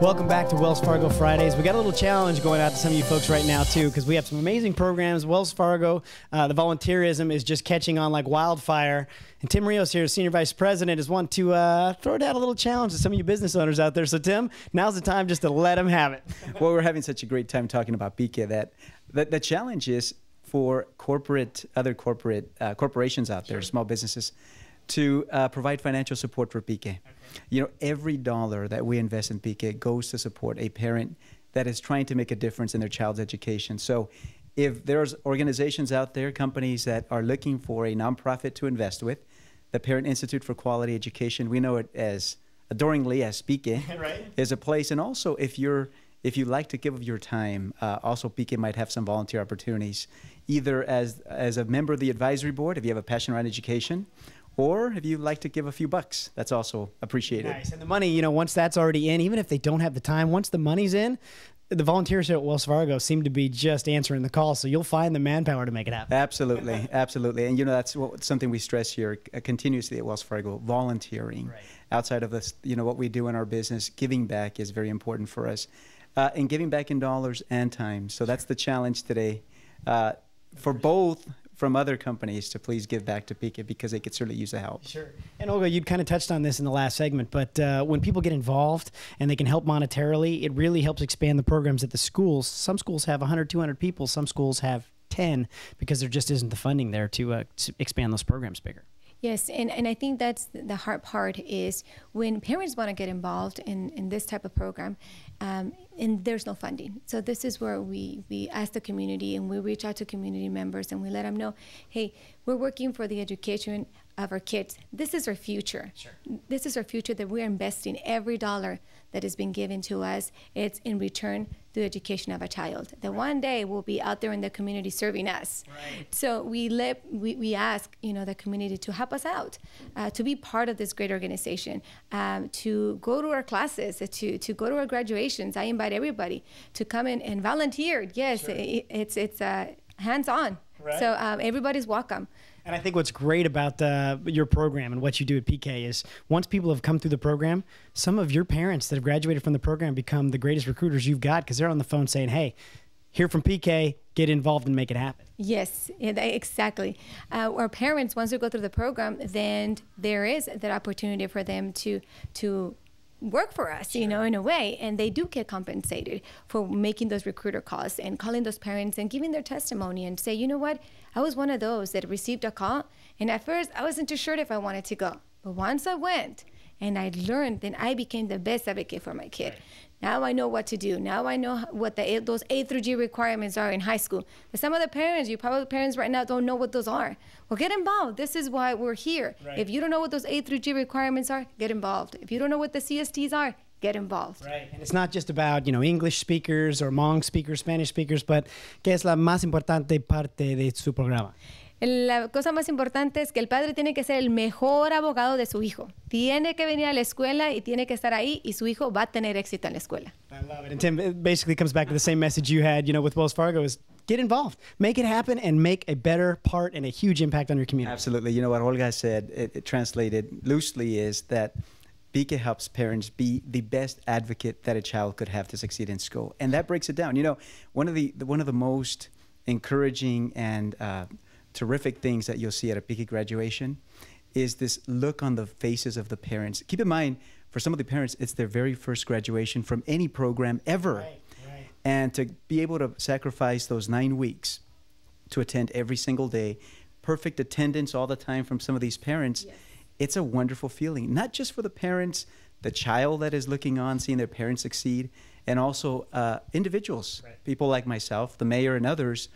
Welcome back to Wells Fargo Fridays. We got a little challenge going out to some of you folks right now, too, because we have some amazing programs. Wells Fargo, the volunteerism is just catching on like wildfire. And Tim Rios here, Senior Vice President, is wanting to throw down a little challenge to some of you business owners out there. So, Tim, now's the time just to let them have it. Well, we're having such a great time talking about PK that the challenge is for other corporations out there, small businesses, to provide financial support for PK. Okay. You know, every dollar that we invest in PK goes to support a parent that is trying to make a difference in their child's education. So if there's organizations out there, companies that are looking for a nonprofit to invest with, the Parent Institute for Quality Education, we know it as adoringly as PK, right, is a place. And also if you like to give of your time, also PK might have some volunteer opportunities, either as a member of the advisory board, if you have a passion around education, or if you like to give a few bucks, that's also appreciated. Nice. And the money, you know, once that's already in, even if they don't have the time, once the money's in, the volunteers here at Wells Fargo seem to be just answering the call. So you'll find the manpower to make it happen. Absolutely. Absolutely. And, you know, that's something we stress here continuously at Wells Fargo, volunteering. Right. Outside of this, you know, what we do in our business, giving back is very important for us. And giving back in dollars and time. So that's the challenge today for both from other companies to please give back to PK because they could certainly use the help. Sure. And Olga, you kind of touched on this in the last segment, but when people get involved and they can help monetarily, it really helps expand the programs at the schools. Some schools have 100, 200 people. Some schools have 10 because there just isn't the funding there to expand those programs bigger. Yes, and I think that's the hard part is when parents want to get involved in this type of program, and there's no funding. So this is where we ask the community and we reach out to community members and we let them know, hey, we're working for the education of our kids. This is our future. Sure. This is our future that we're investing every dollar that has been given to us. It's in return the education of a child that one day will be out there in the community serving us. Right. So we ask, you know, the community to help us out, to be part of this great organization, to go to our classes, to go to our graduations. I invite everybody to come in and volunteer. Yes, sure. It's hands-on. Right. So everybody's welcome. And I think what's great about your program and what you do at PK is once people have come through the program, some of your parents that have graduated from the program become the greatest recruiters you've got because they're on the phone saying, hey, hear from PK, get involved and make it happen. Yes, exactly. Our parents, once they go through the program, then there is that opportunity for them to work for us, sure, you know, in a way, and they do get compensated for making those recruiter calls and calling those parents and giving their testimony and say, you know what, I was one of those that received a call, and at first I wasn't too sure if I wanted to go, but once I went and I learned, then I became the best advocate for my kid. Right. Now I know what to do. Now I know what those A through G requirements are in high school. But some of the parents, you probably parents right now don't know what those are. Well, get involved. This is why we're here. Right. If you don't know what those A through G requirements are, get involved. If you don't know what the CSTs are, get involved. Right. And it's not just about, you know, English speakers or Hmong speakers, Spanish speakers, but ¿qué es la más importante parte de su programa? La cosa más importante es que el padre tiene que ser el mejor abogado de su hijo. Tiene que venir a la escuela y tiene que estar ahí y su hijo va a tener éxito en la escuela. I love it. And Tim, it basically comes back to the same message you had, you know, with Wells Fargo is get involved, make it happen, and make a better part and a huge impact on your community. Absolutely. You know what Olga said, it translated loosely is that PK helps parents be the best advocate that a child could have to succeed in school. And that breaks it down. You know, one of the most encouraging and terrific things that you'll see at a PK graduation is this look on the faces of the parents. Keep in mind, for some of the parents, it's their very first graduation from any program ever. Right, right. And to be able to sacrifice those 9 weeks to attend every single day, perfect attendance all the time from some of these parents, yes, it's a wonderful feeling. Not just for the parents, the child that is looking on, seeing their parents succeed, and also individuals, right, people like myself, the mayor, and others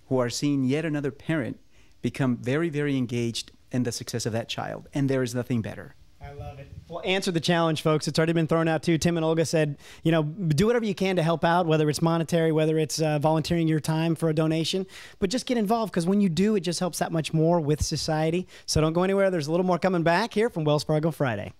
who are seeing yet another parent become very, very engaged in the success of that child. And there is nothing better. I love it. Well, answer the challenge, folks. It's already been thrown out too. Tim and Olga said, you know, do whatever you can to help out, whether it's monetary, whether it's volunteering your time for a donation, but just get involved because when you do, it just helps that much more with society. So don't go anywhere. There's a little more coming back here from Wells Fargo Friday.